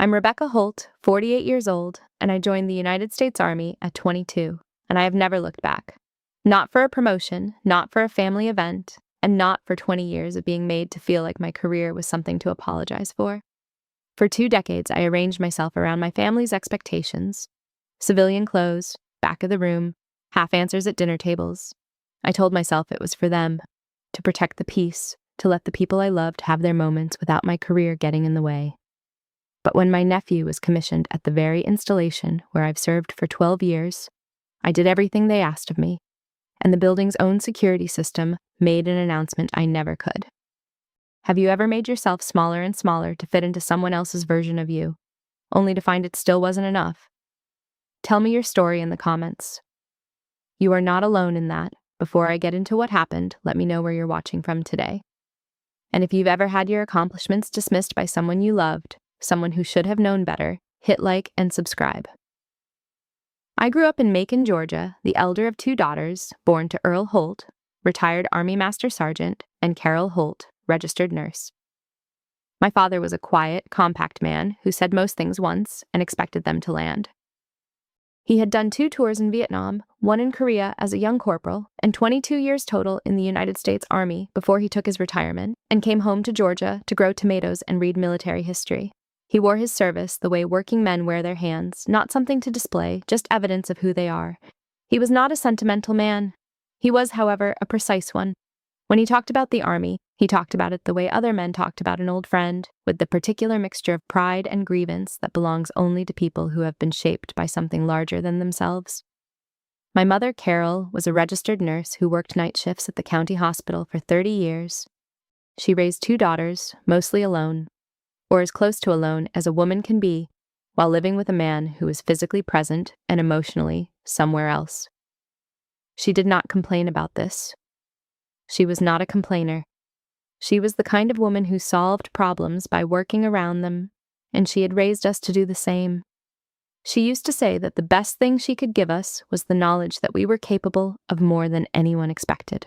I'm Rebecca Holt, 48 years old, and I joined the United States Army at 22, and I have never looked back. Not for a promotion, not for a family event, and not for 20 years of being made to feel like my career was something to apologize for. For 2 decades, I arranged myself around my family's expectations. Civilian clothes, back of the room, half answers at dinner tables. I told myself it was for them, to protect the peace, to let the people I loved have their moments without my career getting in the way. But when my nephew was commissioned at the very installation where I've served for 12 years, I did everything they asked of me, and the building's own security system made an announcement I never could. Have you ever made yourself smaller and smaller to fit into someone else's version of you, only to find it still wasn't enough? Tell me your story in the comments. You are not alone in that. Before I get into what happened, let me know where you're watching from today. And if you've ever had your accomplishments dismissed by someone you loved, someone who should have known better, hit like and subscribe. I grew up in Macon, Georgia, the elder of 2 daughters, born to Earl Holt, retired Army Master Sergeant, and Carol Holt, registered nurse. My father was a quiet, compact man who said most things once and expected them to land. He had done 2 tours in Vietnam, 1 in Korea as a young corporal, and 22 years total in the United States Army before he took his retirement and came home to Georgia to grow tomatoes and read military history. He wore his service the way working men wear their hands, not something to display, just evidence of who they are. He was not a sentimental man. He was, however, a precise one. When he talked about the Army, he talked about it the way other men talked about an old friend, with the particular mixture of pride and grievance that belongs only to people who have been shaped by something larger than themselves. My mother, Carol, was a registered nurse who worked night shifts at the county hospital for 30 years. She raised 2 daughters, mostly alone, or as close to alone as a woman can be, while living with a man who was physically present and emotionally somewhere else. She did not complain about this. She was not a complainer. She was the kind of woman who solved problems by working around them, and she had raised us to do the same. She used to say that the best thing she could give us was the knowledge that we were capable of more than anyone expected.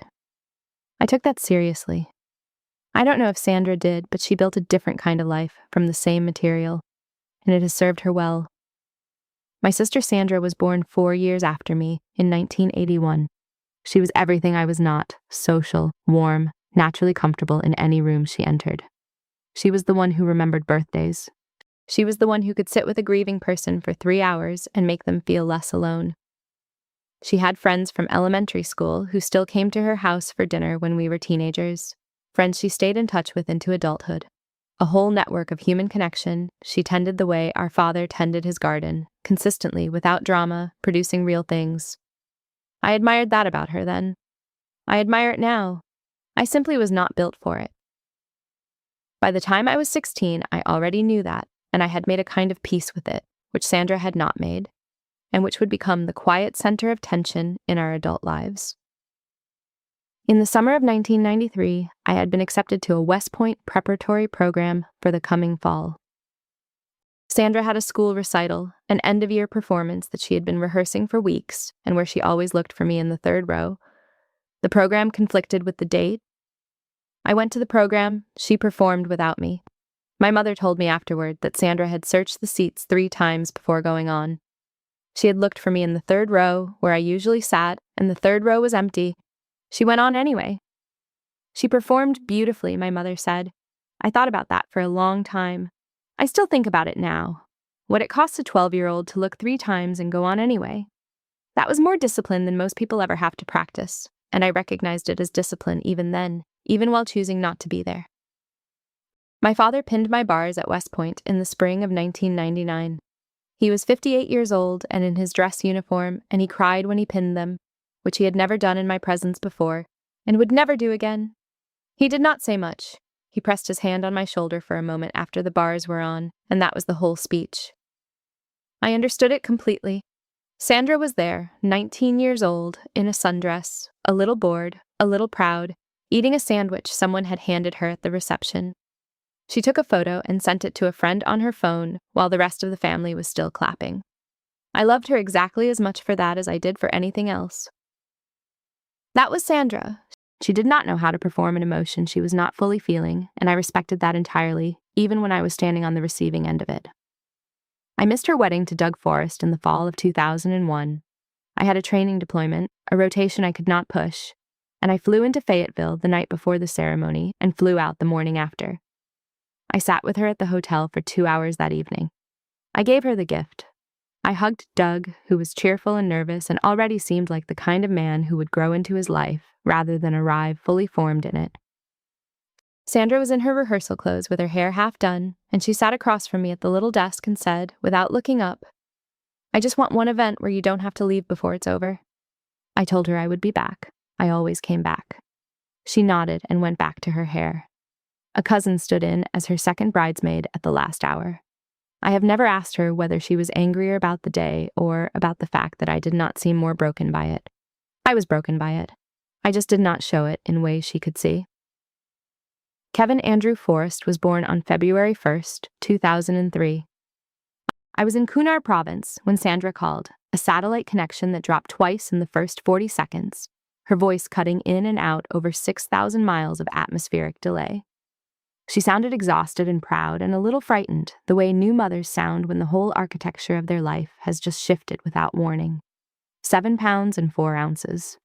I took that seriously. I don't know if Sandra did, but she built a different kind of life from the same material, and it has served her well. My sister Sandra was born 4 years after me in 1981. She was everything I was not: social, warm, naturally comfortable in any room she entered. She was the one who remembered birthdays. She was the one who could sit with a grieving person for 3 hours and make them feel less alone. She had friends from elementary school who still came to her house for dinner when we were teenagers. Friends she stayed in touch with into adulthood. A whole network of human connection. She tended the way our father tended his garden, consistently, without drama, producing real things. I admired that about her then. I admire it now. I simply was not built for it. By the time I was 16, I already knew that, and I had made a kind of peace with it, which Sandra had not made, and which would become the quiet center of tension in our adult lives. In the summer of 1993, I had been accepted to a West Point preparatory program for the coming fall. Sandra had a school recital, an end-of-year performance that she had been rehearsing for weeks, and where she always looked for me in the 3rd row. The program conflicted with the date. I went to the program. She performed without me. My mother told me afterward that Sandra had searched the seats 3 times before going on. She had looked for me in the 3rd row, where I usually sat, and the 3rd row was empty. She went on anyway. She performed beautifully, my mother said. I thought about that for a long time. I still think about it now. What it costs a 12-year-old to look 3 times and go on anyway. That was more discipline than most people ever have to practice, and I recognized it as discipline even then, even while choosing not to be there. My father pinned my bars at West Point in the spring of 1999. He was 58 years old and in his dress uniform, and he cried when he pinned them, which he had never done in my presence before, and would never do again. He did not say much. He pressed his hand on my shoulder for a moment after the bars were on, and that was the whole speech. I understood it completely. Sandra was there, 19 years old, in a sundress, a little bored, a little proud, eating a sandwich someone had handed her at the reception. She took a photo and sent it to a friend on her phone while the rest of the family was still clapping. I loved her exactly as much for that as I did for anything else. That was Sandra. She did not know how to perform an emotion she was not fully feeling, and I respected that entirely, even when I was standing on the receiving end of it. I missed her wedding to Doug Forrest in the fall of 2001. I had a training deployment, a rotation I could not push, and I flew into Fayetteville the night before the ceremony and flew out the morning after. I sat with her at the hotel for 2 hours that evening. I gave her the gift. I hugged Doug, who was cheerful and nervous and already seemed like the kind of man who would grow into his life rather than arrive fully formed in it. Sandra was in her rehearsal clothes with her hair half done, and she sat across from me at the little desk and said, without looking up, "I just want one event where you don't have to leave before it's over." I told her I would be back. I always came back. She nodded and went back to her hair. A cousin stood in as her second bridesmaid at the last hour. I have never asked her whether she was angrier about the day or about the fact that I did not seem more broken by it. I was broken by it. I just did not show it in ways she could see. Kevin Andrew Forrest was born on February 1st, 2003. I was in Kunar province when Sandra called, a satellite connection that dropped twice in the first 40 seconds, her voice cutting in and out over 6,000 miles of atmospheric delay. She sounded exhausted and proud and a little frightened, the way new mothers sound when the whole architecture of their life has just shifted without warning. 7 pounds and 4 ounces.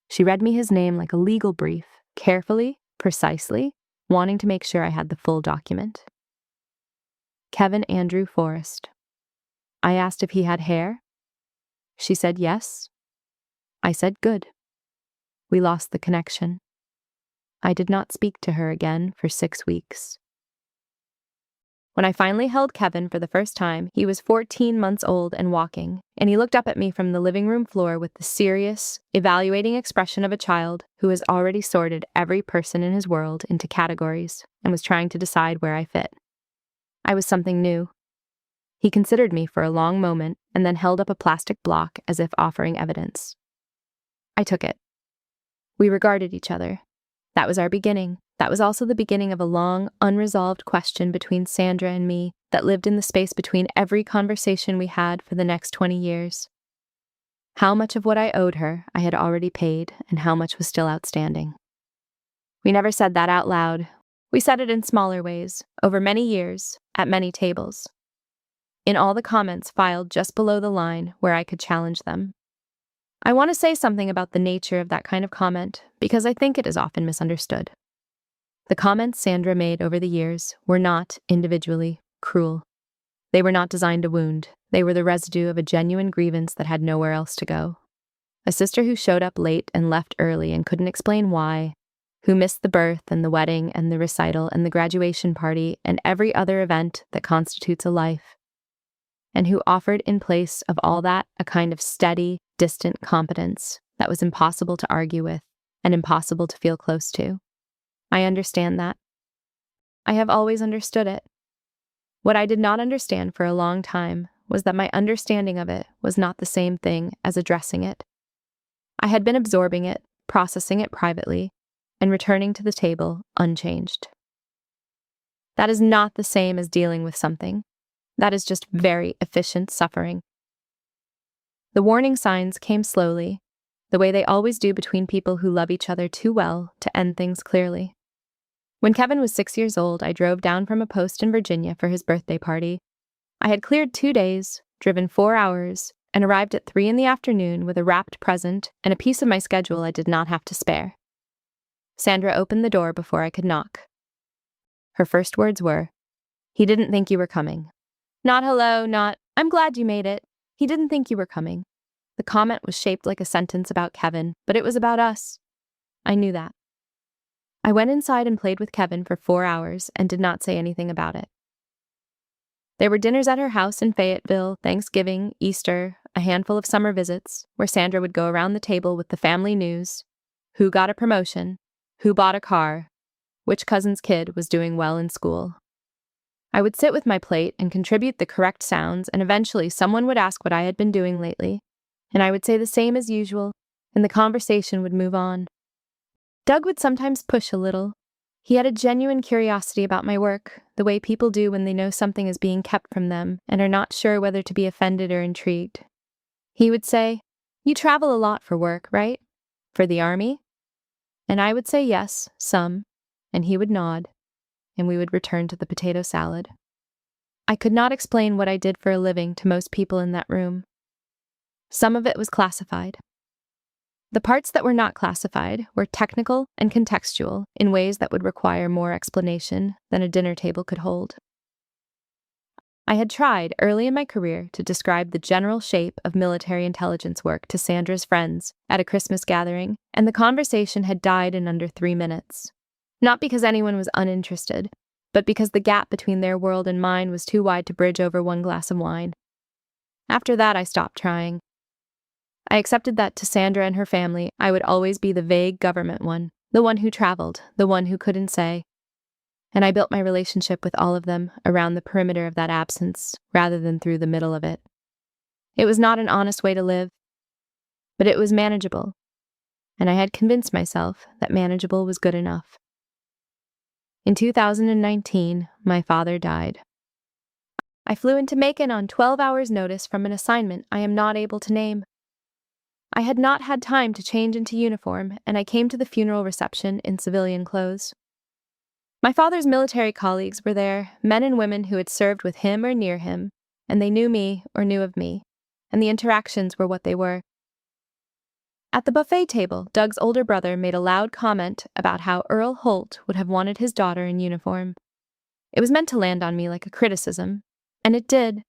She read me his name like a legal brief, carefully, precisely, wanting to make sure I had the full document. Kevin Andrew Forrest. I asked if he had hair. She said yes. I said good. We lost the connection. I did not speak to her again for 6 weeks. When I finally held Kevin for the first time, he was 14 months old and walking, and he looked up at me from the living room floor with the serious, evaluating expression of a child who has already sorted every person in his world into categories and was trying to decide where I fit. I was something new. He considered me for a long moment and then held up a plastic block as if offering evidence. I took it. We regarded each other. That was our beginning. That was also the beginning of a long, unresolved question between Sandra and me that lived in the space between every conversation we had for the next 20 years. How much of what I owed her I had already paid, and how much was still outstanding. We never said that out loud. We said it in smaller ways, over many years, at many tables. In all the comments filed just below the line where I could challenge them. I want to say something about the nature of that kind of comment, because I think it is often misunderstood. The comments Sandra made over the years were not, individually, cruel. They were not designed to wound. They were the residue of a genuine grievance that had nowhere else to go. A sister who showed up late and left early and couldn't explain why, who missed the birth and the wedding and the recital and the graduation party and every other event that constitutes a life, and who offered in place of all that a kind of steady, distant competence that was impossible to argue with and impossible to feel close to. I understand that. I have always understood it. What I did not understand for a long time was that my understanding of it was not the same thing as addressing it. I had been absorbing it, processing it privately, and returning to the table unchanged. That is not the same as dealing with something. That is just very efficient suffering. The warning signs came slowly, the way they always do between people who love each other too well to end things clearly. When Kevin was 6 years old, I drove down from a post in Virginia for his birthday party. I had cleared 2 days, driven 4 hours, and arrived at 3 in the afternoon with a wrapped present and a piece of my schedule I did not have to spare. Sandra opened the door before I could knock. Her first words were, "He didn't think you were coming." Not hello, not, "I'm glad you made it." He didn't think you were coming. The comment was shaped like a sentence about Kevin, but it was about us. I knew that. I went inside and played with Kevin for 4 hours and did not say anything about it. There were dinners at her house in Fayetteville, Thanksgiving, Easter, a handful of summer visits, where Sandra would go around the table with the family news, who got a promotion, who bought a car, which cousin's kid was doing well in school. I would sit with my plate and contribute the correct sounds, and eventually someone would ask what I had been doing lately, and I would say the same as usual, and the conversation would move on. Doug would sometimes push a little. He had a genuine curiosity about my work, the way people do when they know something is being kept from them and are not sure whether to be offended or intrigued. He would say, "You travel a lot for work, right? For the army?" And I would say yes, some, and he would nod, and we would return to the potato salad. I could not explain what I did for a living to most people in that room. Some of it was classified. The parts that were not classified were technical and contextual in ways that would require more explanation than a dinner table could hold. I had tried early in my career to describe the general shape of military intelligence work to Sandra's friends at a Christmas gathering, and the conversation had died in under 3 minutes. Not because anyone was uninterested, but because the gap between their world and mine was too wide to bridge over one glass of wine. After that, I stopped trying. I accepted that to Sandra and her family, I would always be the vague government one, the one who traveled, the one who couldn't say. And I built my relationship with all of them around the perimeter of that absence, rather than through the middle of it. It was not an honest way to live, but it was manageable, and I had convinced myself that manageable was good enough. In 2019, my father died. I flew into Macon on 12 hours' notice from an assignment I am not able to name. I had not had time to change into uniform, and I came to the funeral reception in civilian clothes. My father's military colleagues were there, men and women who had served with him or near him, and they knew me or knew of me, and the interactions were what they were. At the buffet table, Doug's older brother made a loud comment about how Earl Holt would have wanted his daughter in uniform. It was meant to land on me like a criticism, and it did.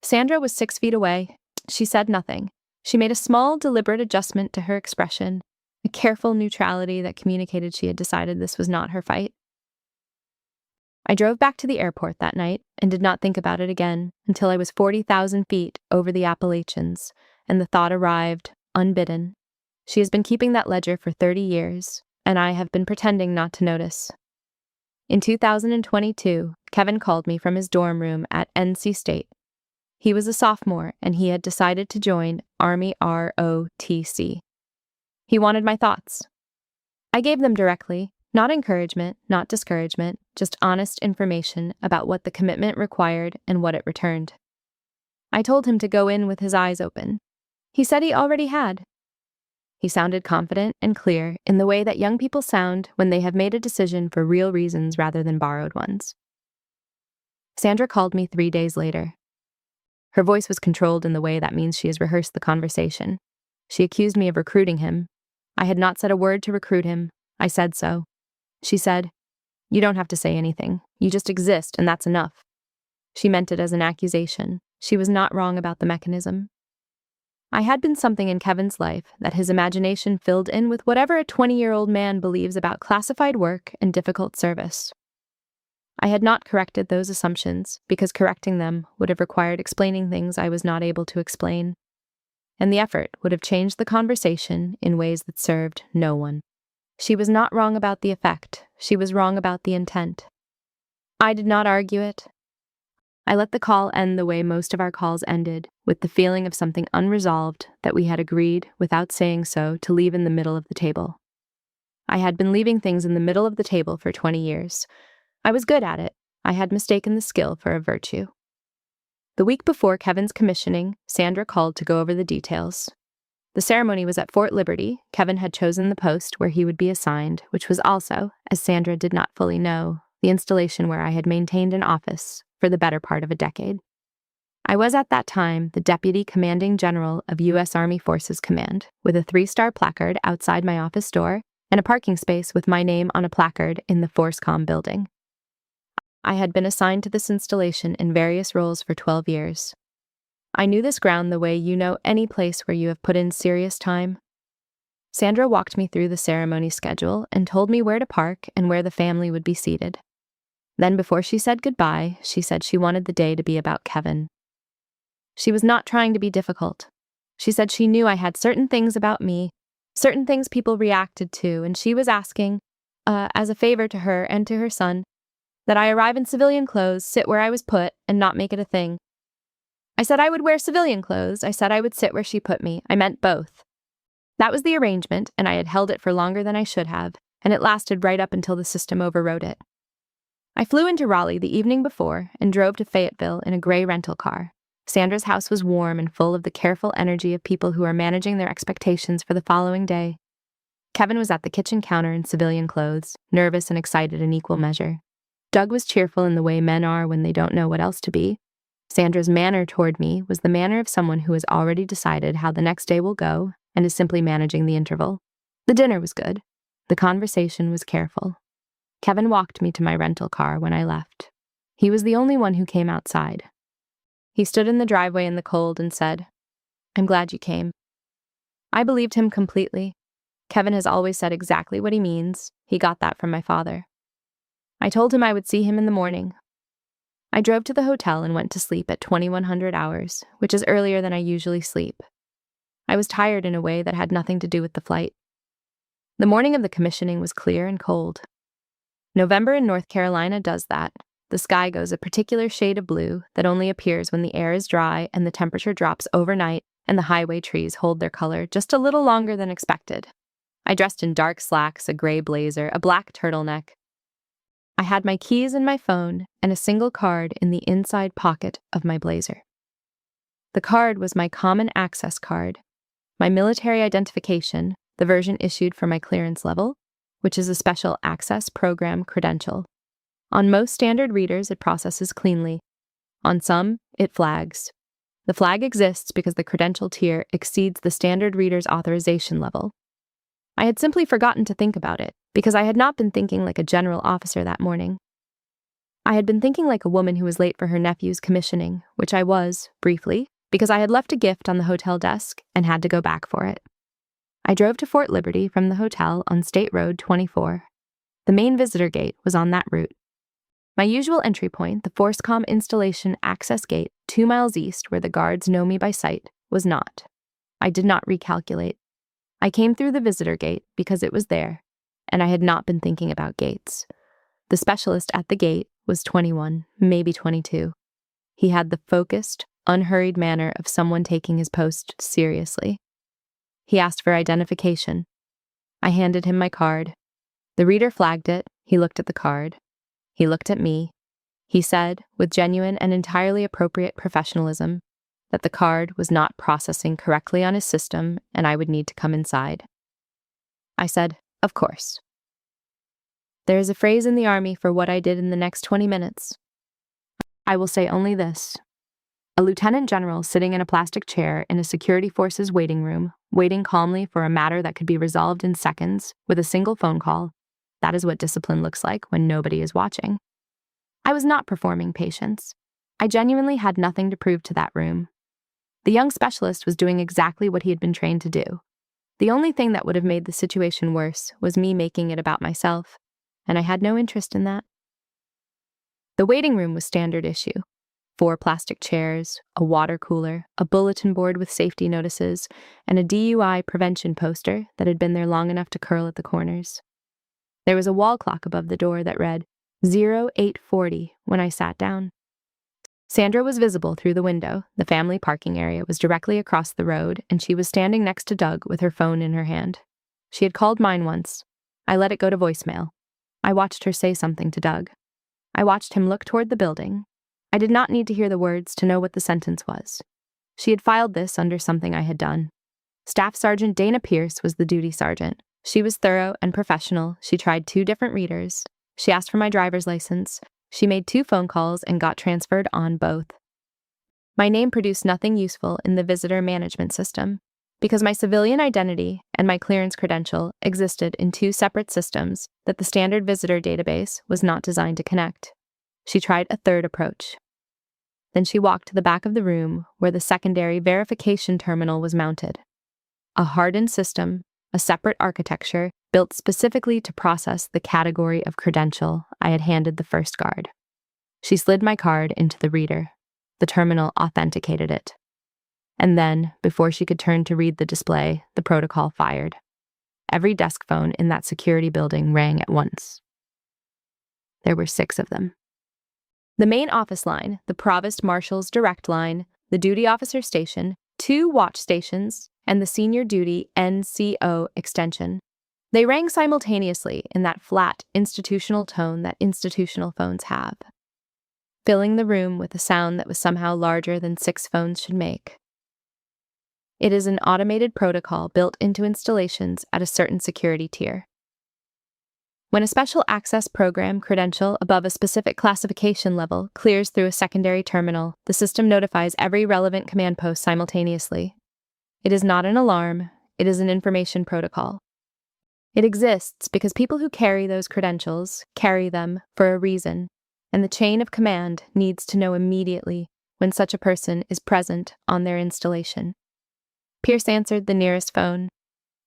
Sandra was 6 feet away. She said nothing. She made a small, deliberate adjustment to her expression, a careful neutrality that communicated she had decided this was not her fight. I drove back to the airport that night and did not think about it again until I was 40,000 feet over the Appalachians, and the thought arrived, unbidden. She has been keeping that ledger for 30 years, and I have been pretending not to notice. In 2022, Kevin called me from his dorm room at NC State. He was a sophomore, and he had decided to join Army ROTC. He wanted my thoughts. I gave them directly, not encouragement, not discouragement, just honest information about what the commitment required and what it returned. I told him to go in with his eyes open. He said he already had. He sounded confident and clear in the way that young people sound when they have made a decision for real reasons rather than borrowed ones. Sandra called me 3 days later. Her voice was controlled in the way that means she has rehearsed the conversation. She accused me of recruiting him. I had not said a word to recruit him. I said so. She said, "You don't have to say anything. You just exist, and that's enough." She meant it as an accusation. She was not wrong about the mechanism. I had been something in Kevin's life that his imagination filled in with whatever a 20-year-old man believes about classified work and difficult service. I had not corrected those assumptions because correcting them would have required explaining things I was not able to explain, and the effort would have changed the conversation in ways that served no one. She was not wrong about the effect. She was wrong about the intent. I did not argue it. I let the call end the way most of our calls ended, with the feeling of something unresolved that we had agreed, without saying so, to leave in the middle of the table. I had been leaving things in the middle of the table for 20 years. I was good at it. I had mistaken the skill for a virtue. The week before Kevin's commissioning, Sandra called to go over the details. The ceremony was at Fort Liberty. Kevin had chosen the post where he would be assigned, which was also, as Sandra did not fully know, the installation where I had maintained an office for the better part of a decade. I was at that time the Deputy Commanding General of U.S. Army Forces Command, with a 3-star placard outside my office door and a parking space with my name on a placard in the ForceCom building. I had been assigned to this installation in various roles for 12 years. I knew this ground the way you know any place where you have put in serious time. Sandra walked me through the ceremony schedule and told me where to park and where the family would be seated. Then, before she said goodbye, she said she wanted the day to be about Kevin. She was not trying to be difficult. She said she knew I had certain things about me, certain things people reacted to, and she was asking, as a favor to her and to her son, that I arrive in civilian clothes, sit where I was put, and not make it a thing. I said I would wear civilian clothes. I said I would sit where she put me. I meant both. That was the arrangement, and I had held it for longer than I should have, and it lasted right up until the system overrode it. I flew into Raleigh the evening before and drove to Fayetteville in a gray rental car. Sandra's house was warm and full of the careful energy of people who are managing their expectations for the following day. Kevin was at the kitchen counter in civilian clothes, nervous and excited in equal measure. Doug was cheerful in the way men are when they don't know what else to be. Sandra's manner toward me was the manner of someone who has already decided how the next day will go and is simply managing the interval. The dinner was good. The conversation was careful. Kevin walked me to my rental car when I left. He was the only one who came outside. He stood in the driveway in the cold and said, "I'm glad you came." I believed him completely. Kevin has always said exactly what he means. He got that from my father. I told him I would see him in the morning. I drove to the hotel and went to sleep at 2100 hours, which is earlier than I usually sleep. I was tired in a way that had nothing to do with the flight. The morning of the commissioning was clear and cold. November in North Carolina does that. The sky goes a particular shade of blue that only appears when the air is dry and the temperature drops overnight and the highway trees hold their color just a little longer than expected. I dressed in dark slacks, a gray blazer, a black turtleneck. I had my keys and my phone and a single card in the inside pocket of my blazer. The card was my common access card, my military identification, the version issued for my clearance level, which is a special access program credential. On most standard readers, it processes cleanly. On some, it flags. The flag exists because the credential tier exceeds the standard reader's authorization level. I had simply forgotten to think about it, because I had not been thinking like a general officer that morning. I had been thinking like a woman who was late for her nephew's commissioning, which I was, briefly, because I had left a gift on the hotel desk and had to go back for it. I drove to Fort Liberty from the hotel on State Road 24. The main visitor gate was on that route. My usual entry point, the Forcecom installation access gate 2 miles east where the guards know me by sight, was not. I did not recalculate. I came through the visitor gate because it was there, and I had not been thinking about gates. The specialist at the gate was 21, maybe 22. He had the focused, unhurried manner of someone taking his post seriously. He asked for identification. I handed him my card. The reader flagged it. He looked at the card. He looked at me. He said, with genuine and entirely appropriate professionalism, that the card was not processing correctly on his system and I would need to come inside. I said, "Of course." There is a phrase in the Army for what I did in the next 20 minutes. I will say only this. A lieutenant general sitting in a plastic chair in a security forces waiting room, waiting calmly for a matter that could be resolved in seconds with a single phone call. That is what discipline looks like when nobody is watching. I was not performing patience. I genuinely had nothing to prove to that room. The young specialist was doing exactly what he had been trained to do. The only thing that would have made the situation worse was me making it about myself, and I had no interest in that. The waiting room was standard issue. 4 plastic chairs, a water cooler, a bulletin board with safety notices, and a DUI prevention poster that had been there long enough to curl at the corners. There was a wall clock above the door that read 0840 when I sat down. Sandra was visible through the window. The family parking area was directly across the road, and she was standing next to Doug with her phone in her hand. She had called mine once. I let it go to voicemail. I watched her say something to Doug. I watched him look toward the building. I did not need to hear the words to know what the sentence was. She had filed this under something I had done. Staff Sergeant Dana Pierce was the duty sergeant. She was thorough and professional. She tried 2 different readers. She asked for my driver's license. She made 2 phone calls and got transferred on both. My name produced nothing useful in the visitor management system because my civilian identity and my clearance credential existed in 2 separate systems that the standard visitor database was not designed to connect. She tried a third approach. Then she walked to the back of the room where the secondary verification terminal was mounted. A hardened system, a separate architecture, built specifically to process the category of credential I had handed the first guard. She slid my card into the reader. The terminal authenticated it. And then, before she could turn to read the display, the protocol fired. Every desk phone in that security building rang at once. There were 6 of them. The main office line, the Provost Marshal's direct line, the duty officer station, 2 watch stations, and the senior duty NCO extension. They rang simultaneously in that flat, institutional tone that institutional phones have, filling the room with a sound that was somehow larger than 6 phones should make. It is an automated protocol built into installations at a certain security tier. When a special access program credential above a specific classification level clears through a secondary terminal, the system notifies every relevant command post simultaneously. It is not an alarm, it is an information protocol. It exists because people who carry those credentials carry them for a reason, and the chain of command needs to know immediately when such a person is present on their installation. Pierce answered the nearest phone.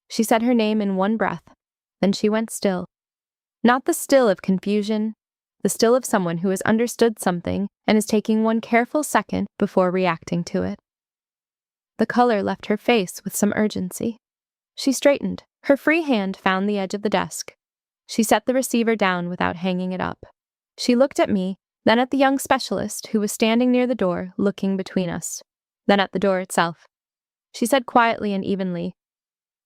She said her name in one breath, then she went still. Not the still of confusion, the still of someone who has understood something and is taking one careful second before reacting to it. The color left her face with some urgency. She straightened. Her free hand found the edge of the desk. She set the receiver down without hanging it up. She looked at me, then at the young specialist who was standing near the door, looking between us, then at the door itself. She said quietly and evenly,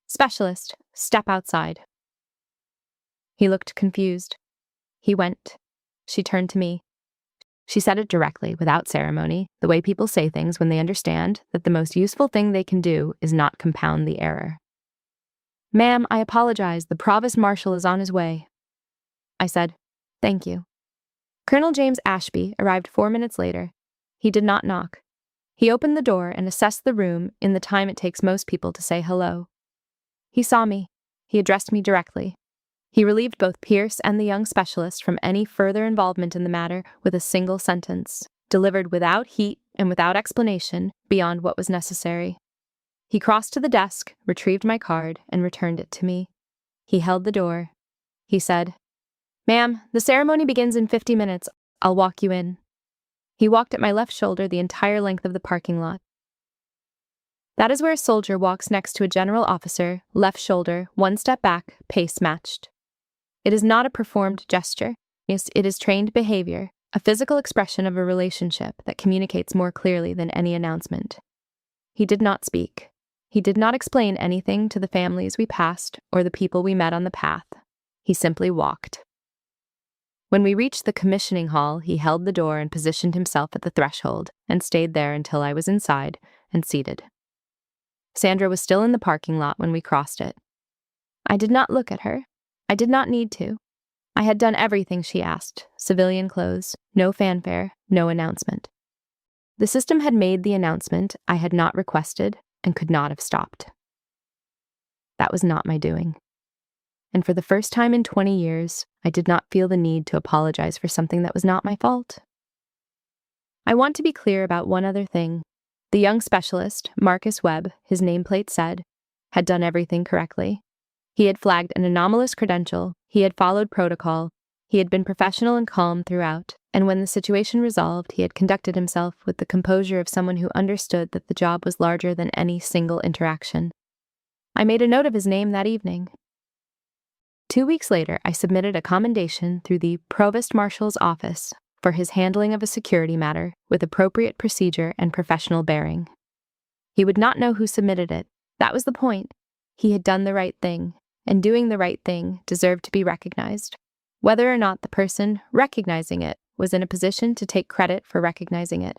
"Specialist, step outside." He looked confused. He went. She turned to me. She said it directly, without ceremony, the way people say things when they understand that the most useful thing they can do is not compound the error. "Ma'am, I apologize. The Provost Marshal is on his way." I said, "Thank you." Colonel James Ashby arrived 4 minutes later. He did not knock. He opened the door and assessed the room in the time it takes most people to say hello. He saw me. He addressed me directly. He relieved both Pierce and the young specialist from any further involvement in the matter with a single sentence, delivered without heat and without explanation beyond what was necessary. He crossed to the desk, retrieved my card, and returned it to me. He held the door. He said, "Ma'am, the ceremony begins in 50 minutes. I'll walk you in." He walked at my left shoulder the entire length of the parking lot. That is where a soldier walks next to a general officer, left shoulder, one step back, pace matched. It is not a performed gesture. It is trained behavior, a physical expression of a relationship that communicates more clearly than any announcement. He did not speak. He did not explain anything to the families we passed or the people we met on the path. He simply walked. When we reached the commissioning hall, he held the door and positioned himself at the threshold and stayed there until I was inside and seated. Sandra was still in the parking lot when we crossed it. I did not look at her. I did not need to. I had done everything she asked, civilian clothes, no fanfare, no announcement. The system had made the announcement I had not requested and could not have stopped. That was not my doing. And for the first time in 20 years, I did not feel the need to apologize for something that was not my fault. I want to be clear about one other thing. The young specialist, Marcus Webb, his nameplate said, had done everything correctly. He had flagged an anomalous credential, he had followed protocol, he had been professional and calm throughout, and when the situation resolved, he had conducted himself with the composure of someone who understood that the job was larger than any single interaction. I made a note of his name that evening. 2 weeks later, I submitted a commendation through the Provost Marshal's office for his handling of a security matter with appropriate procedure and professional bearing. He would not know who submitted it. That was the point. He had done the right thing, and doing the right thing deserved to be recognized, whether or not the person recognizing it was in a position to take credit for recognizing it.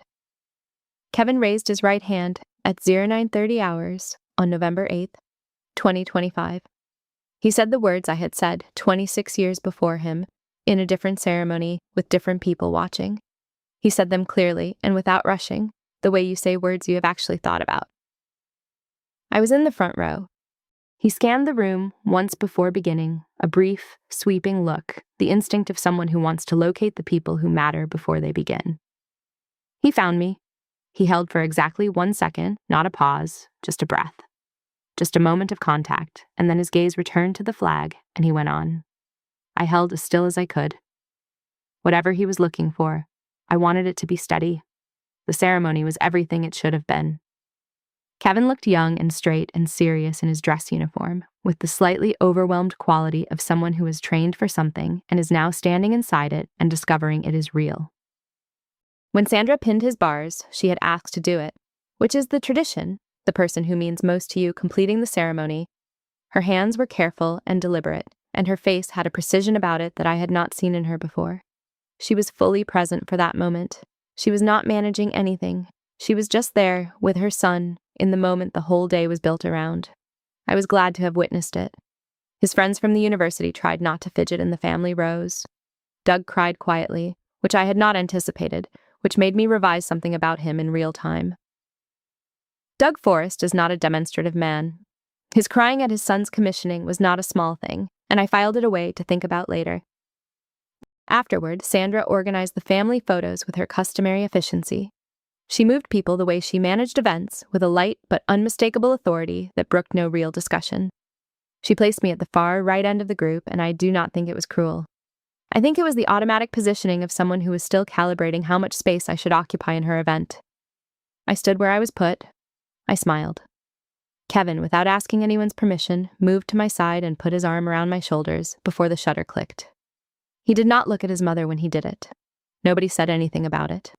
Kevin raised his right hand at 0930 hours on November 8th, 2025. He said the words I had said 26 years before him, in a different ceremony with different people watching. He said them clearly and without rushing, the way you say words you have actually thought about. I was in the front row. He scanned the room once before beginning, a brief, sweeping look, the instinct of someone who wants to locate the people who matter before they begin. He found me. He held for exactly 1 second, not a pause, just a breath. Just a moment of contact, and then his gaze returned to the flag, and he went on. I held as still as I could. Whatever he was looking for, I wanted it to be steady. The ceremony was everything it should have been. Kevin looked young and straight and serious in his dress uniform, with the slightly overwhelmed quality of someone who is trained for something and is now standing inside it and discovering it is real. When Sandra pinned his bars, she had asked to do it, which is the tradition, the person who means most to you completing the ceremony. Her hands were careful and deliberate, and her face had a precision about it that I had not seen in her before. She was fully present for that moment. She was not managing anything. She was just there, with her son, in the moment the whole day was built around. I was glad to have witnessed it. His friends from the university tried not to fidget in the family rows. Doug cried quietly, which I had not anticipated, which made me revise something about him in real time. Doug Forrest is not a demonstrative man. His crying at his son's commissioning was not a small thing, and I filed it away to think about later. Afterward, Sandra organized the family photos with her customary efficiency. She moved people the way she managed events, with a light but unmistakable authority that brooked no real discussion. She placed me at the far right end of the group, and I do not think it was cruel. I think it was the automatic positioning of someone who was still calibrating how much space I should occupy in her event. I stood where I was put. I smiled. Kevin, without asking anyone's permission, moved to my side and put his arm around my shoulders before the shutter clicked. He did not look at his mother when he did it. Nobody said anything about it.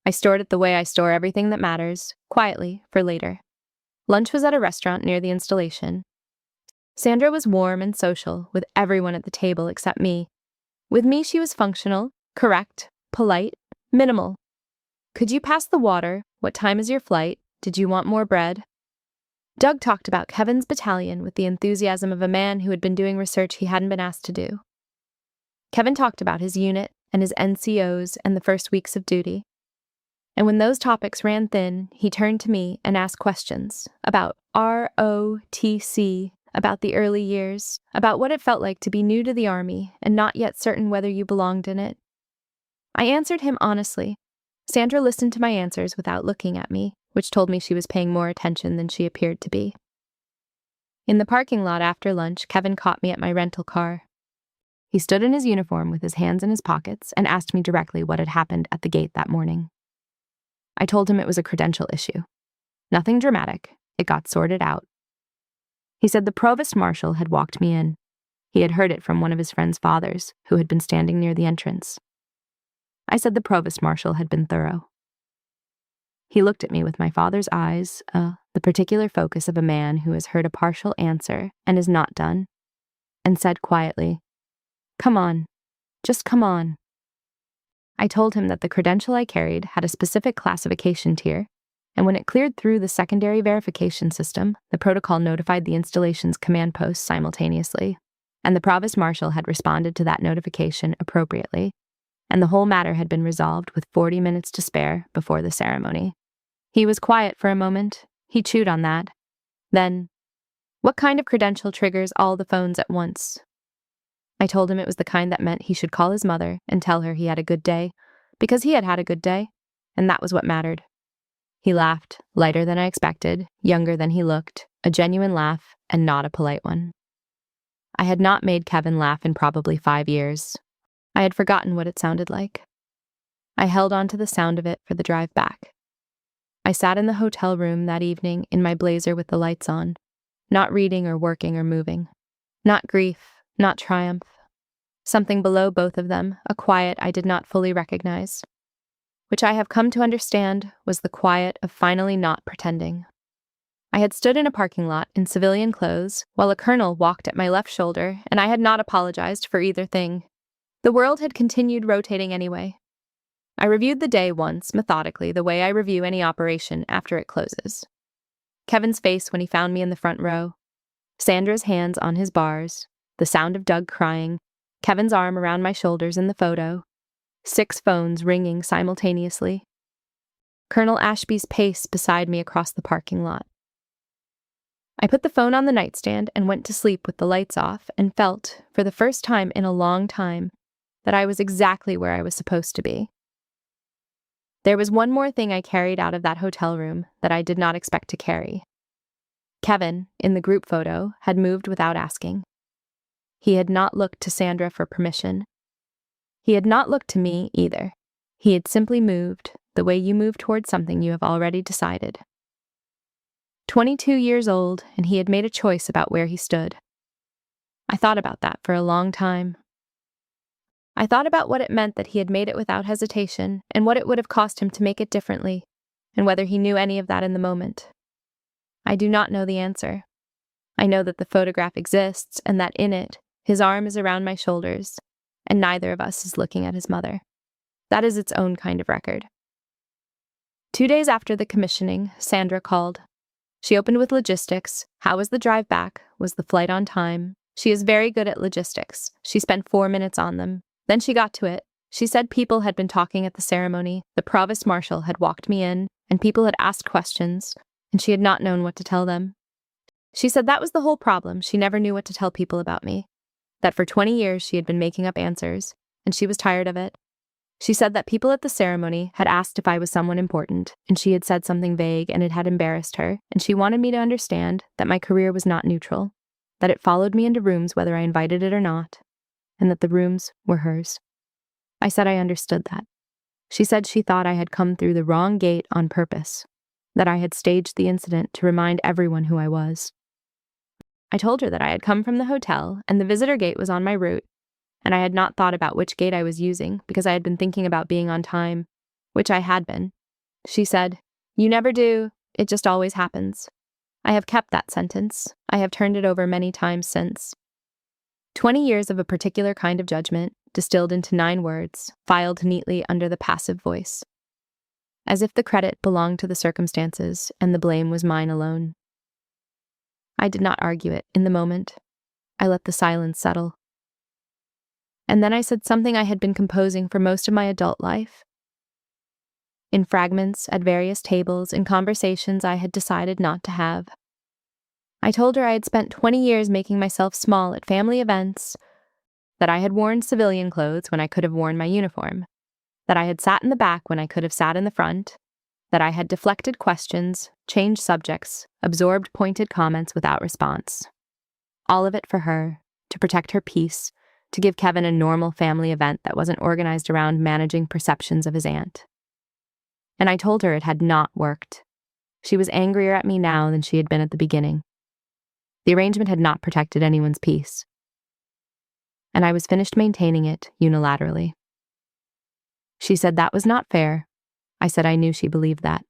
I stored it the way I store everything that matters, quietly, for later. Lunch was at a restaurant near the installation. Sandra was warm and social, with everyone at the table except me. With me, she was functional, correct, polite, minimal. Could you pass the water? What time is your flight? Did you want more bread? Doug talked about Kevin's battalion with the enthusiasm of a man who had been doing research he hadn't been asked to do. Kevin talked about his unit and his NCOs and the first weeks of duty. And when those topics ran thin, he turned to me and asked questions about ROTC, about the early years, about what it felt like to be new to the Army and not yet certain whether you belonged in it. I answered him honestly. Sandra listened to my answers without looking at me, which told me she was paying more attention than she appeared to be. In the parking lot after lunch, Kevin caught me at my rental car. He stood in his uniform with his hands in his pockets and asked me directly what had happened at the gate that morning. I told him it was a credential issue. Nothing dramatic. It got sorted out. He said the provost marshal had walked me in. He had heard it from one of his friend's fathers, who had been standing near the entrance. I said the provost marshal had been thorough. He looked at me with my father's eyes, the particular focus of a man who has heard a partial answer and is not done, and said quietly, "Come on, just come on." I told him that the credential I carried had a specific classification tier, and when it cleared through the secondary verification system, the protocol notified the installation's command posts simultaneously, and the provost marshal had responded to that notification appropriately, and the whole matter had been resolved with 40 minutes to spare before the ceremony. He was quiet for a moment. He chewed on that. Then, "What kind of credential triggers all the phones at once?" I told him it was the kind that meant he should call his mother and tell her he had a good day, because he had had a good day, and that was what mattered. He laughed, lighter than I expected, younger than he looked, a genuine laugh, and not a polite one. I had not made Kevin laugh in probably 5 years. I had forgotten what it sounded like. I held on to the sound of it for the drive back. I sat in the hotel room that evening in my blazer with the lights on, not reading or working or moving. Not grief, not triumph. Something below both of them, a quiet I did not fully recognize, which I have come to understand was the quiet of finally not pretending. I had stood in a parking lot in civilian clothes while a colonel walked at my left shoulder, and I had not apologized for either thing. The world had continued rotating anyway. I reviewed the day once, methodically, the way I review any operation after it closes. Kevin's face when he found me in the front row, Sandra's hands on his bars, the sound of Doug crying, Kevin's arm around my shoulders in the photo, 6 phones ringing simultaneously, Colonel Ashby's pace beside me across the parking lot. I put the phone on the nightstand and went to sleep with the lights off and felt, for the first time in a long time, that I was exactly where I was supposed to be. There was one more thing I carried out of that hotel room that I did not expect to carry. Kevin, in the group photo, had moved without asking. He had not looked to Sandra for permission. He had not looked to me either. He had simply moved, the way you move toward something you have already decided. 22 years old, and he had made a choice about where he stood. I thought about that for a long time. I thought about what it meant that he had made it without hesitation, and what it would have cost him to make it differently, and whether he knew any of that in the moment. I do not know the answer. I know that the photograph exists, and that in it, his arm is around my shoulders, and neither of us is looking at his mother. That is its own kind of record. 2 days after the commissioning, Sandra called. She opened with logistics. How was the drive back? Was the flight on time? She is very good at logistics. She spent 4 minutes on them. Then she got to it. She said people had been talking at the ceremony, the provost marshal had walked me in, and people had asked questions, and she had not known what to tell them. She said that was the whole problem. She never knew what to tell people about me. That for 20 years she had been making up answers, and she was tired of it. She said that people at the ceremony had asked if I was someone important, and she had said something vague and it had embarrassed her, and she wanted me to understand that my career was not neutral, that it followed me into rooms whether I invited it or not, and that the rooms were hers. I said I understood that. She said she thought I had come through the wrong gate on purpose, that I had staged the incident to remind everyone who I was. I told her that I had come from the hotel and the visitor gate was on my route, and I had not thought about which gate I was using because I had been thinking about being on time, which I had been. She said, "You never do, it just always happens." I have kept that sentence. I have turned it over many times since. 20 years of a particular kind of judgment, distilled into 9 words, filed neatly under the passive voice. As if the credit belonged to the circumstances and the blame was mine alone. I did not argue it in the moment. I let the silence settle. And then I said something I had been composing for most of my adult life. In fragments, at various tables, in conversations I had decided not to have. I told her I had spent 20 years making myself small at family events, that I had worn civilian clothes when I could have worn my uniform, that I had sat in the back when I could have sat in the front, that I had deflected questions, changed subjects, absorbed pointed comments without response. All of it for her, to protect her peace, to give Kevin a normal family event that wasn't organized around managing perceptions of his aunt. And I told her it had not worked. She was angrier at me now than she had been at the beginning. The arrangement had not protected anyone's peace. And I was finished maintaining it unilaterally. She said that was not fair. I said I knew she believed that.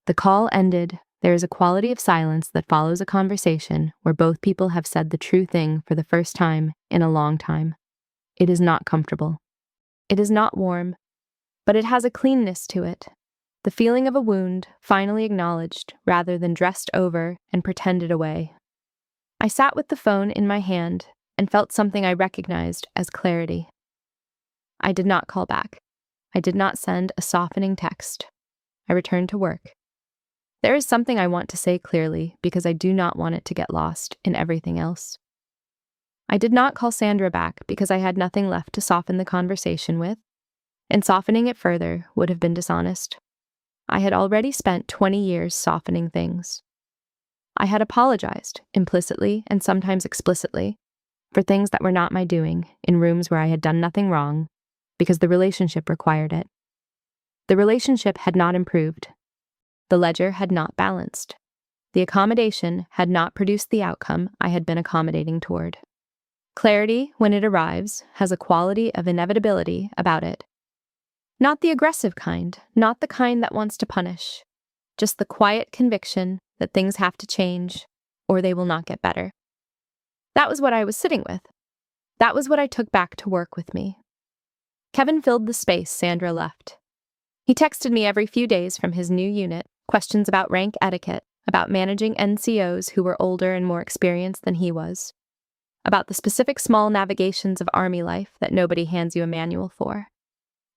The call ended. There is a quality of silence that follows a conversation where both people have said the true thing for the first time in a long time. It is not comfortable. It is not warm, but it has a cleanness to it. The feeling of a wound finally acknowledged rather than dressed over and pretended away. I sat with the phone in my hand and felt something I recognized as clarity. I did not call back. I did not send a softening text. I returned to work. There is something I want to say clearly because I do not want it to get lost in everything else. I did not call Sandra back because I had nothing left to soften the conversation with, and softening it further would have been dishonest. I had already spent 20 years softening things. I had apologized, implicitly and sometimes explicitly, for things that were not my doing, in rooms where I had done nothing wrong, because the relationship required it. The relationship had not improved. The ledger had not balanced. The accommodation had not produced the outcome I had been accommodating toward. Clarity, when it arrives, has a quality of inevitability about it. Not the aggressive kind, not the kind that wants to punish, just the quiet conviction that things have to change, or they will not get better. That was what I was sitting with. That was what I took back to work with me. Kevin filled the space Sandra left. He texted me every few days from his new unit, questions about rank etiquette, about managing NCOs who were older and more experienced than he was, about the specific small navigations of Army life that nobody hands you a manual for.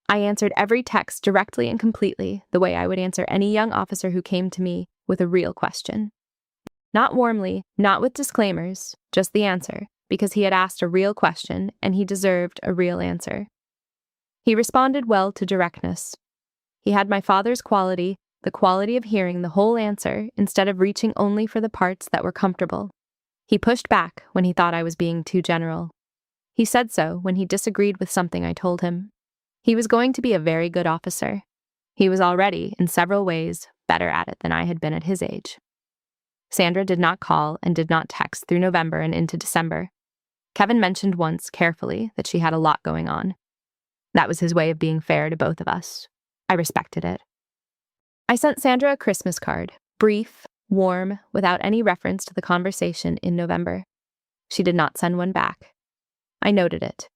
I answered every text directly and completely, the way I would answer any young officer who came to me with a real question. Not warmly, not with disclaimers, just the answer, because he had asked a real question and he deserved a real answer. He responded well to directness. He had my father's quality, the quality of hearing the whole answer instead of reaching only for the parts that were comfortable. He pushed back when he thought I was being too general. He said so when he disagreed with something I told him. He was going to be a very good officer. He was already, in several ways, better at it than I had been at his age. Sandra did not call and did not text through November and into December. Kevin mentioned once, carefully, that she had a lot going on. That was his way of being fair to both of us. I respected it. I sent Sandra a Christmas card, brief, warm, without any reference to the conversation in November. She did not send one back. I noted it.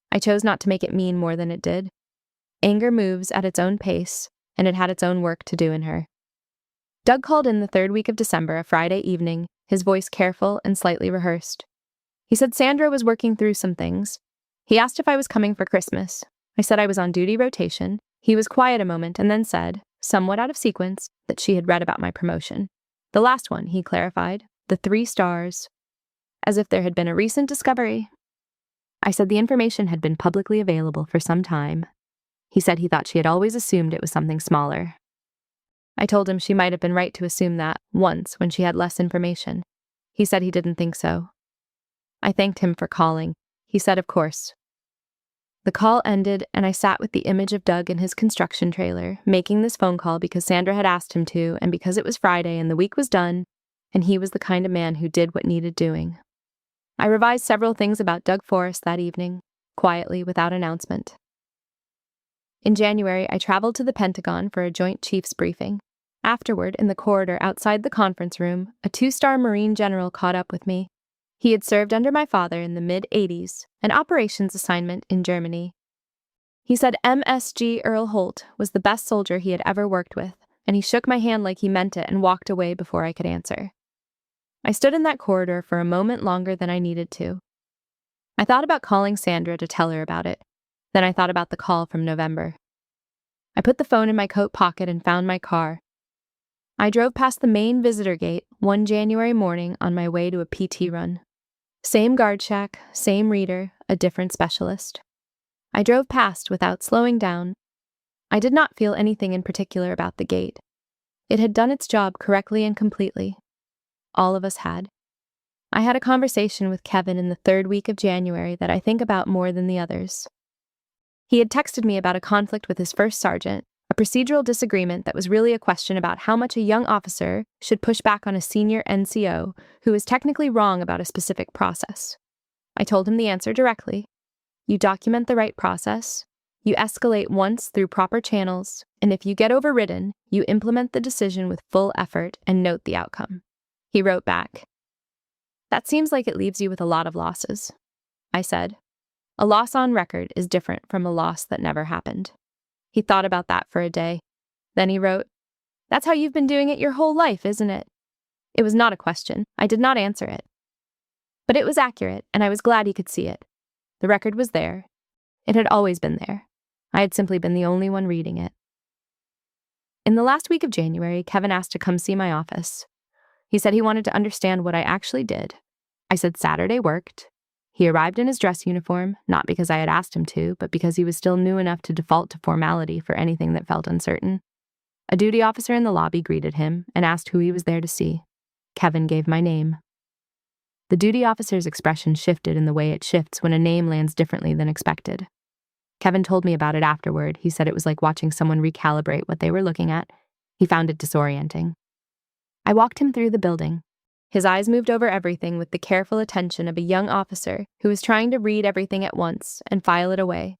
I chose not to make it mean more than it did. Anger moves at its own pace, and it had its own work to do in her. Doug called in the 3rd week of December, a Friday evening, his voice careful and slightly rehearsed. He said Sandra was working through some things. He asked if I was coming for Christmas. I said I was on duty rotation. He was quiet a moment and then said, somewhat out of sequence, that she had read about my promotion. The last one, he clarified, the 3 stars, as if there had been a recent discovery. I said the information had been publicly available for some time. He said he thought she had always assumed it was something smaller. I told him she might have been right to assume that, once, when she had less information. He said he didn't think so. I thanked him for calling. He said, of course. The call ended, and I sat with the image of Doug in his construction trailer, making this phone call because Sandra had asked him to, and because it was Friday and the week was done, and he was the kind of man who did what needed doing. I revised several things about Doug Forrest that evening, quietly, without announcement. In January, I traveled to the Pentagon for a Joint Chiefs briefing. Afterward, in the corridor outside the conference room, a 2-star Marine general caught up with me. He had served under my father in the mid-'80s, an operations assignment in Germany. He said MSG Earl Holt was the best soldier he had ever worked with, and he shook my hand like he meant it and walked away before I could answer. I stood in that corridor for a moment longer than I needed to. I thought about calling Sandra to tell her about it. Then I thought about the call from November. I put the phone in my coat pocket and found my car. I drove past the main visitor gate one January morning on my way to a PT run. Same guard shack, same reader, a different specialist. I drove past without slowing down. I did not feel anything in particular about the gate. It had done its job correctly and completely. All of us had. I had a conversation with Kevin in the 3rd week of January that I think about more than the others. He had texted me about a conflict with his first sergeant, a procedural disagreement that was really a question about how much a young officer should push back on a senior NCO who was technically wrong about a specific process. I told him the answer directly. You document the right process, you escalate once through proper channels, and if you get overridden, you implement the decision with full effort and note the outcome. He wrote back, "That seems like it leaves you with a lot of losses." I said, "A loss on record is different from a loss that never happened." He thought about that for a day. Then he wrote, "That's how you've been doing it your whole life, isn't it?" It was not a question. I did not answer it. But it was accurate, and I was glad he could see it. The record was there. It had always been there. I had simply been the only one reading it. In the last week of January, Kevin asked to come see my office. He said he wanted to understand what I actually did. I said Saturday worked. He arrived in his dress uniform, not because I had asked him to, but because he was still new enough to default to formality for anything that felt uncertain. A duty officer in the lobby greeted him and asked who he was there to see. Kevin gave my name. The duty officer's expression shifted in the way it shifts when a name lands differently than expected. Kevin told me about it afterward. He said it was like watching someone recalibrate what they were looking at. He found it disorienting. I walked him through the building. His eyes moved over everything with the careful attention of a young officer who was trying to read everything at once and file it away.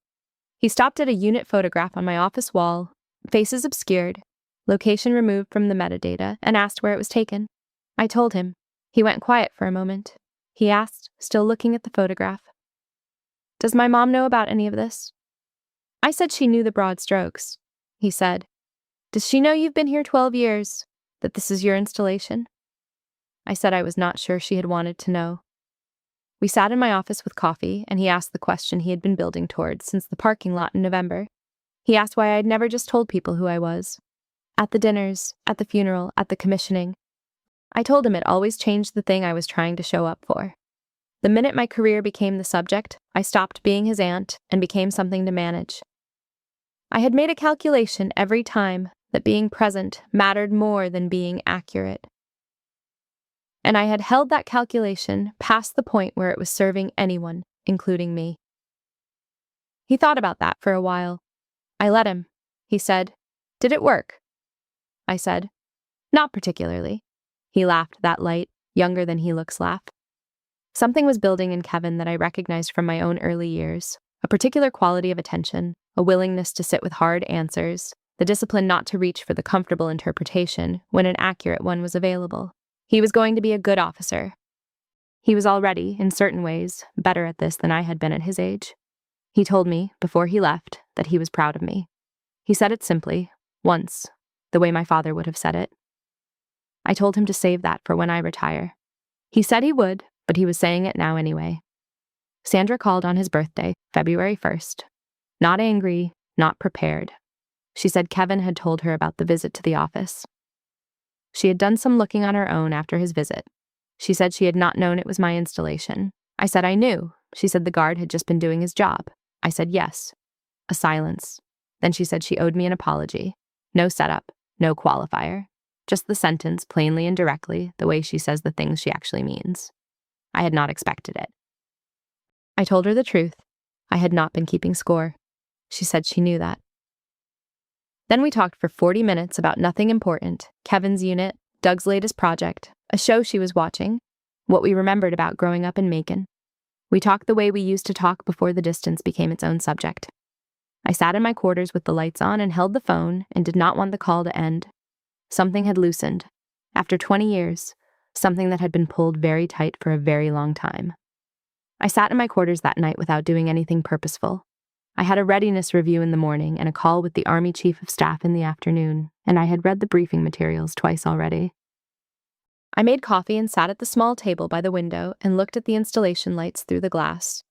He stopped at a unit photograph on my office wall, faces obscured, location removed from the metadata, and asked where it was taken. I told him. He went quiet for a moment. He asked, still looking at the photograph, "Does my mom know about any of this?" I said she knew the broad strokes. He said, "Does she know you've been here 12 years, that this is your installation?" I said I was not sure she had wanted to know. We sat in my office with coffee, and he asked the question he had been building towards since the parking lot in November. He asked why I had never just told people who I was. At the dinners, at the funeral, at the commissioning. I told him it always changed the thing I was trying to show up for. The minute my career became the subject, I stopped being his aunt and became something to manage. I had made a calculation every time that being present mattered more than being accurate. And I had held that calculation past the point where it was serving anyone, including me. He thought about that for a while. I let him. He said, "Did it work?" I said, "Not particularly." He laughed, that light, younger than he looks laugh. Something was building in Kevin that I recognized from my own early years, a particular quality of attention, a willingness to sit with hard answers, the discipline not to reach for the comfortable interpretation when an accurate one was available. He was going to be a good officer. He was already, in certain ways, better at this than I had been at his age. He told me, before he left, that he was proud of me. He said it simply, once, the way my father would have said it. I told him to save that for when I retire. He said he would, but he was saying it now anyway. Sandra called on his birthday, February 1st. Not angry, not prepared. She said Kevin had told her about the visit to the office. She had done some looking on her own after his visit. She said she had not known it was my installation. I said I knew. She said the guard had just been doing his job. I said yes. A silence. Then she said she owed me an apology. No setup, no qualifier. Just the sentence, plainly and directly, the way she says the things she actually means. I had not expected it. I told her the truth. I had not been keeping score. She said she knew that. Then we talked for 40 minutes about nothing important, Kevin's unit, Doug's latest project, a show she was watching, what we remembered about growing up in Macon. We talked the way we used to talk before the distance became its own subject. I sat in my quarters with the lights on and held the phone and did not want the call to end. Something had loosened. After 20 years, something that had been pulled very tight for a very long time. I sat in my quarters that night without doing anything purposeful. I had a readiness review in the morning and a call with the Army Chief of Staff in the afternoon, and I had read the briefing materials twice already. I made coffee and sat at the small table by the window and looked at the installation lights through the glass.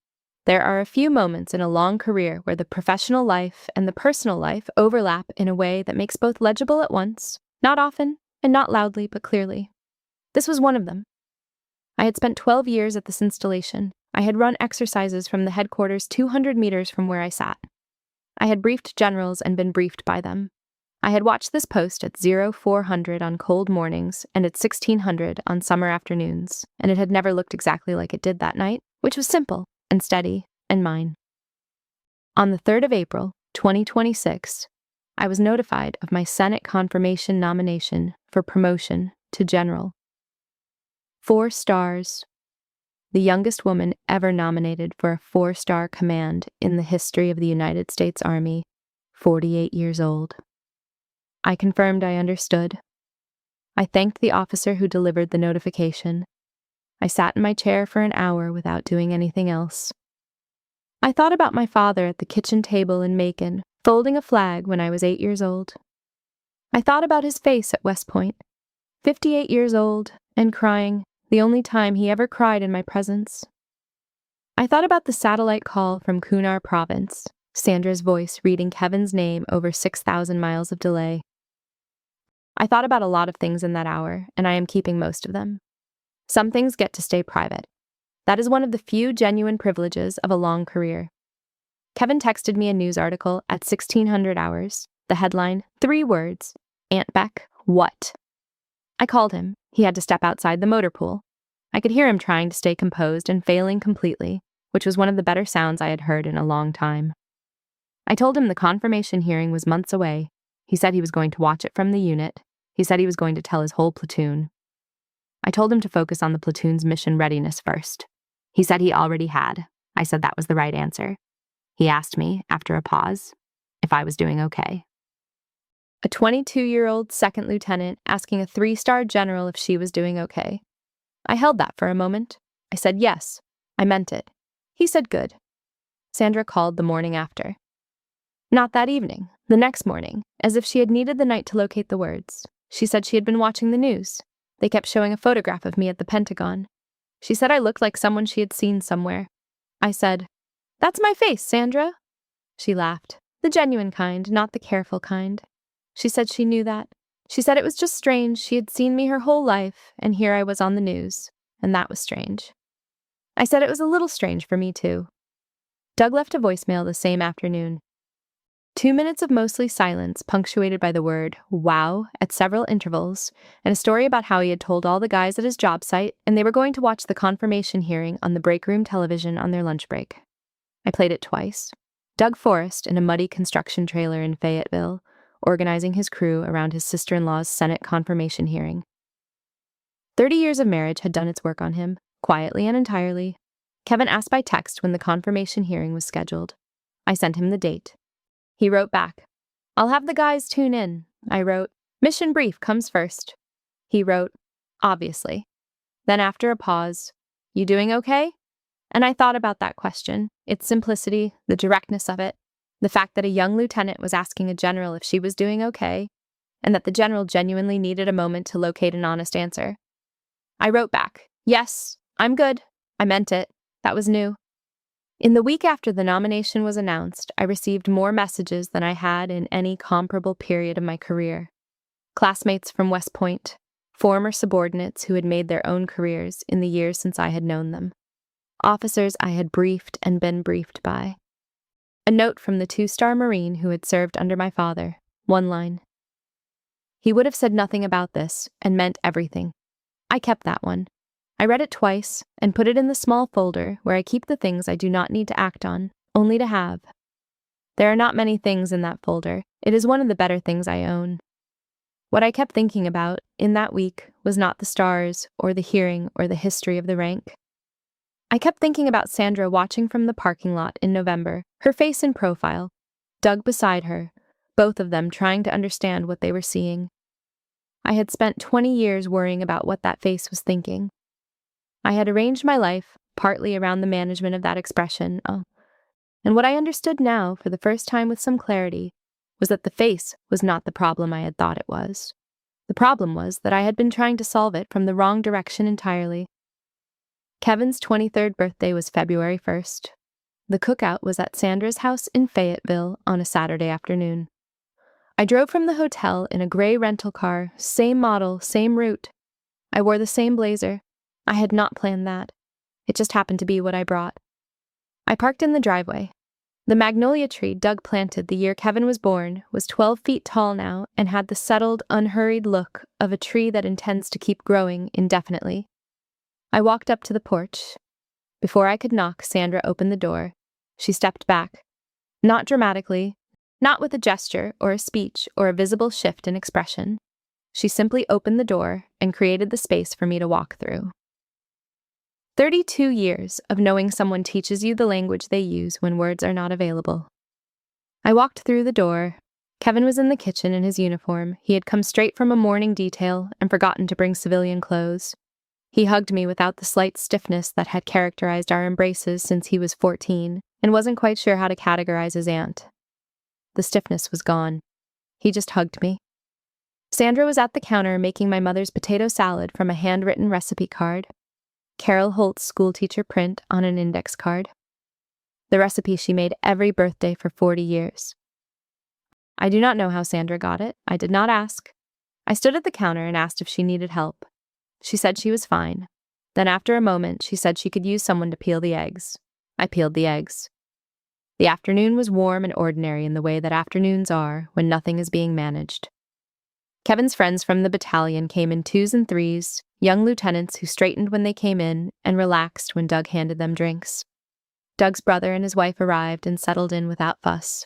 There are a few moments in a long career where the professional life and the personal life overlap in a way that makes both legible at once, not often, and not loudly but clearly. This was one of them. I had spent 12 years at this installation. I had run exercises from the headquarters 200 meters from where I sat. I had briefed generals and been briefed by them. I had watched this post at 0400 on cold mornings and at 1600 on summer afternoons, and it had never looked exactly like it did that night, which was simple and steady and mine. On the 3rd of April, 2026, I was notified of my Senate confirmation nomination for promotion to general. 4 stars. The youngest woman ever nominated for a 4-star command in the history of the United States Army, 48 years old. I confirmed I understood. I thanked the officer who delivered the notification. I sat in my chair for an hour without doing anything else. I thought about my father at the kitchen table in Macon, folding a flag when I was 8 years old. I thought about his face at West Point, 58 years old, and crying, the only time he ever cried in my presence. I thought about the satellite call from Kunar Province, Sandra's voice reading Kevin's name over 6,000 miles of delay. I thought about a lot of things in that hour, and I am keeping most of them. Some things get to stay private. That is one of the few genuine privileges of a long career. Kevin texted me a news article at 1600 hours, the headline, 3 words, Aunt Beck, what? I called him. He had to step outside the motor pool. I could hear him trying to stay composed and failing completely, which was one of the better sounds I had heard in a long time. I told him the confirmation hearing was months away. He said he was going to watch it from the unit. He said he was going to tell his whole platoon. I told him to focus on the platoon's mission readiness first. He said he already had. I said that was the right answer. He asked me, after a pause, if I was doing okay. A 22-year-old second lieutenant asking a 3-star general if she was doing okay. I held that for a moment. I said yes. I meant it. He said good. Sandra called the morning after. Not that evening, the next morning, as if she had needed the night to locate the words. She said she had been watching the news. They kept showing a photograph of me at the Pentagon. She said I looked like someone she had seen somewhere. I said, "That's my face, Sandra." She laughed. The genuine kind, not the careful kind. She said she knew that. She said it was just strange. She had seen me her whole life, and here I was on the news, and that was strange. I said it was a little strange for me, too. Doug left a voicemail the same afternoon. 2 minutes of mostly silence, punctuated by the word wow at several intervals, and a story about how he had told all the guys at his job site, and they were going to watch the confirmation hearing on the break room television on their lunch break. I played it twice. Doug Forrest in a muddy construction trailer in Fayetteville, organizing his crew around his sister-in-law's Senate confirmation hearing. 30 years of marriage had done its work on him, quietly and entirely. Kevin asked by text when the confirmation hearing was scheduled. I sent him the date. He wrote back, "I'll have the guys tune in." I wrote, "Mission brief comes first." He wrote, "Obviously." Then after a pause, "You doing okay?" And I thought about that question, its simplicity, the directness of it, the fact that a young lieutenant was asking a general if she was doing okay, and that the general genuinely needed a moment to locate an honest answer. I wrote back, Yes, I'm good. I meant it. That was new. In the week after the nomination was announced, I received more messages than I had in any comparable period of my career. Classmates from West Point, former subordinates who had made their own careers in the years since I had known them, officers I had briefed and been briefed by. A note from the 2-star Marine who had served under my father, one line. He would have said nothing about this and meant everything. I kept that one. I read it twice and put it in the small folder where I keep the things I do not need to act on, only to have. There are not many things in that folder. It is one of the better things I own. What I kept thinking about in that week was not the stars or the hearing or the history of the rank. I kept thinking about Sandra watching from the parking lot in November, her face in profile, Doug beside her, both of them trying to understand what they were seeing. I had spent 20 years worrying about what that face was thinking. I had arranged my life partly around the management of that expression, and what I understood now, for the first time with some clarity, was that the face was not the problem I had thought it was. The problem was that I had been trying to solve it from the wrong direction entirely. Kevin's 23rd birthday was February 1st. The cookout was at Sandra's house in Fayetteville on a Saturday afternoon. I drove from the hotel in a gray rental car, same model, same route. I wore the same blazer. I had not planned that. It just happened to be what I brought. I parked in the driveway. The magnolia tree Doug planted the year Kevin was born was 12 feet tall now and had the settled, unhurried look of a tree that intends to keep growing indefinitely. I walked up to the porch. Before I could knock, Sandra opened the door. She stepped back. Not dramatically, not with a gesture or a speech or a visible shift in expression. She simply opened the door and created the space for me to walk through. 32 years of knowing someone teaches you the language they use when words are not available. I walked through the door. Kevin was in the kitchen in his uniform. He had come straight from a morning detail and forgotten to bring civilian clothes. He hugged me without the slight stiffness that had characterized our embraces since he was 14, and wasn't quite sure how to categorize his aunt. The stiffness was gone. He just hugged me. Sandra was at the counter making my mother's potato salad from a handwritten recipe card. Carol Holt's schoolteacher print on an index card. The recipe she made every birthday for 40 years. I do not know how Sandra got it. I did not ask. I stood at the counter and asked if she needed help. She said she was fine. Then after a moment, she said she could use someone to peel the eggs. I peeled the eggs. The afternoon was warm and ordinary in the way that afternoons are when nothing is being managed. Kevin's friends from the battalion came in 2s and 3s, young lieutenants who straightened when they came in and relaxed when Doug handed them drinks. Doug's brother and his wife arrived and settled in without fuss.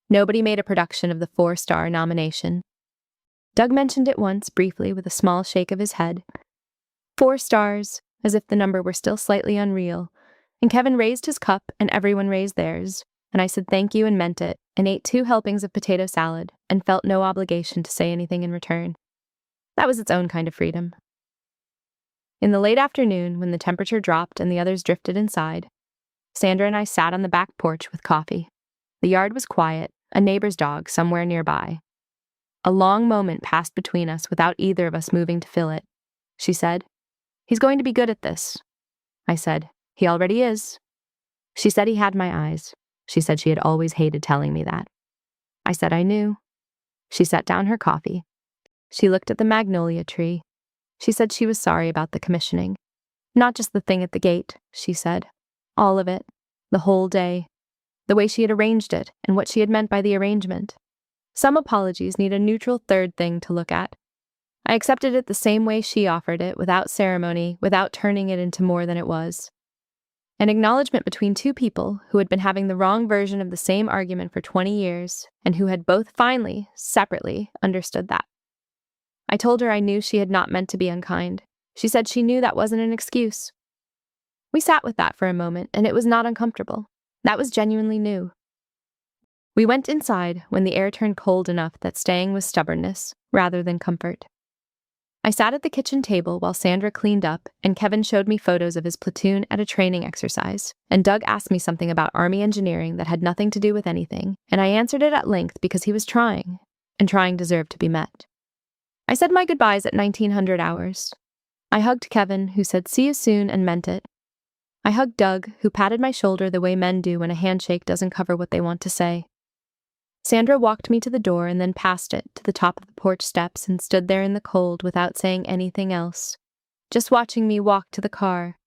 Nobody made a production of the 4-star nomination. Doug mentioned it once briefly with a small shake of his head. 4 stars, as if the number were still slightly unreal, and Kevin raised his cup and everyone raised theirs, and I said thank you and meant it, and ate 2 helpings of potato salad, and felt no obligation to say anything in return. That was its own kind of freedom. In the late afternoon, when the temperature dropped and the others drifted inside, Sandra and I sat on the back porch with coffee. The yard was quiet, a neighbor's dog somewhere nearby. A long moment passed between us without either of us moving to fill it. She said, "He's going to be good at this." I said, "He already is." She said he had my eyes. She said she had always hated telling me that. I said I knew. She set down her coffee. She looked at the magnolia tree. She said she was sorry about the commissioning. Not just the thing at the gate, she said. All of it. The whole day. The way she had arranged it and what she had meant by the arrangement. Some apologies need a neutral third thing to look at. I accepted it the same way she offered it, without ceremony, without turning it into more than it was. An acknowledgement between 2 people who had been having the wrong version of the same argument for 20 years, and who had both finally, separately, understood that. I told her I knew she had not meant to be unkind. She said she knew that wasn't an excuse. We sat with that for a moment, and it was not uncomfortable. That was genuinely new. We went inside when the air turned cold enough that staying was stubbornness, rather than comfort. I sat at the kitchen table while Sandra cleaned up, and Kevin showed me photos of his platoon at a training exercise, and Doug asked me something about Army engineering that had nothing to do with anything, and I answered it at length because he was trying, and trying deserved to be met. I said my goodbyes at 1900 hours. I hugged Kevin, who said see you soon and meant it. I hugged Doug, who patted my shoulder the way men do when a handshake doesn't cover what they want to say. Sandra walked me to the door and then past it to the top of the porch steps and stood there in the cold without saying anything else, just watching me walk to the car.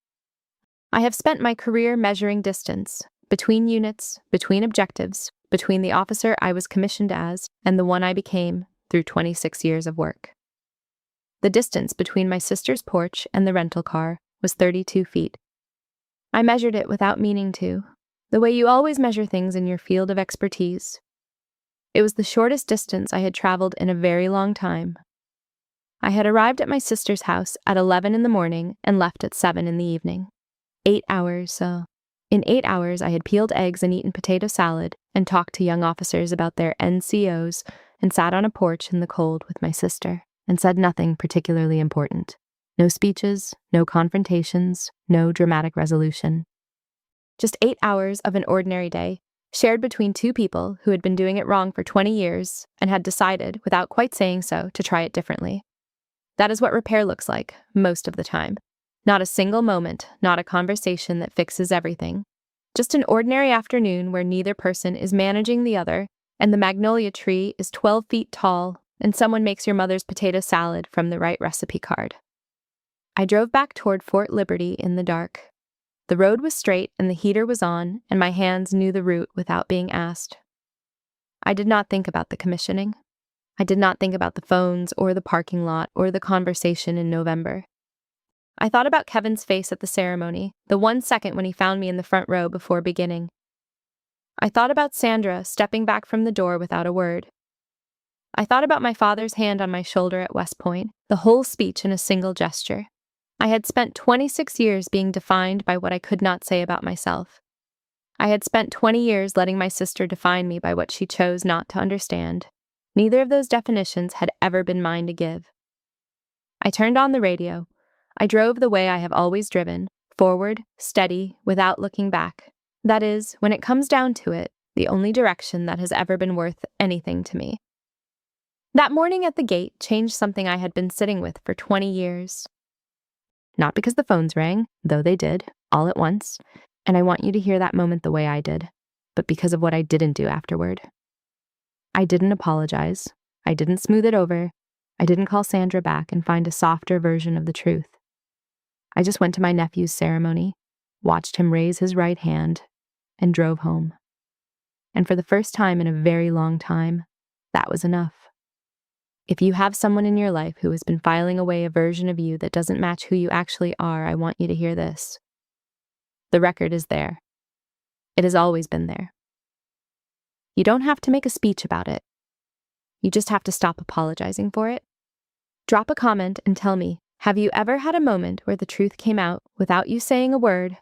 I have spent my career measuring distance, between units, between objectives, between the officer I was commissioned as and the one I became through 26 years of work. The distance between my sister's porch and the rental car was 32 feet. I measured it without meaning to, the way you always measure things in your field of expertise. It was the shortest distance I had traveled in a very long time. I had arrived at my sister's house at 11 in the morning and left at 7 in the evening. 8 hours, In 8 hours, I had peeled eggs and eaten potato salad and talked to young officers about their NCOs and sat on a porch in the cold with my sister and said nothing particularly important. No speeches, no confrontations, no dramatic resolution. Just 8 hours of an ordinary day, shared between two people who had been doing it wrong for 20 years and had decided, without quite saying so, to try it differently. That is what repair looks like, most of the time. Not a single moment, not a conversation that fixes everything. Just an ordinary afternoon where neither person is managing the other, and the magnolia tree is 12 feet tall, and someone makes your mother's potato salad from the right recipe card. I drove back toward Fort Liberty in the dark. The road was straight and the heater was on, and my hands knew the route without being asked. I did not think about the commissioning. I did not think about the phones or the parking lot or the conversation in November. I thought about Kevin's face at the ceremony, the 1 second when he found me in the front row before beginning. I thought about Sandra stepping back from the door without a word. I thought about my father's hand on my shoulder at West Point, the whole speech in a single gesture. I had spent 26 years being defined by what I could not say about myself. I had spent 20 years letting my sister define me by what she chose not to understand. Neither of those definitions had ever been mine to give. I turned on the radio. I drove the way I have always driven, forward, steady, without looking back. That is, when it comes down to it, the only direction that has ever been worth anything to me. That morning at the gate changed something I had been sitting with for 20 years. Not because the phones rang, though they did, all at once, and I want you to hear that moment the way I did, but because of what I didn't do afterward. I didn't apologize. I didn't smooth it over. I didn't call Sandra back and find a softer version of the truth. I just went to my nephew's ceremony, watched him raise his right hand, and drove home. And for the first time in a very long time, that was enough. If you have someone in your life who has been filing away a version of you that doesn't match who you actually are, I want you to hear this. The record is there. It has always been there. You don't have to make a speech about it. You just have to stop apologizing for it. Drop a comment and tell me, have you ever had a moment where the truth came out without you saying a word?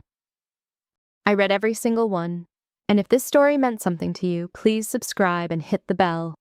I read every single one, and if this story meant something to you, please subscribe and hit the bell.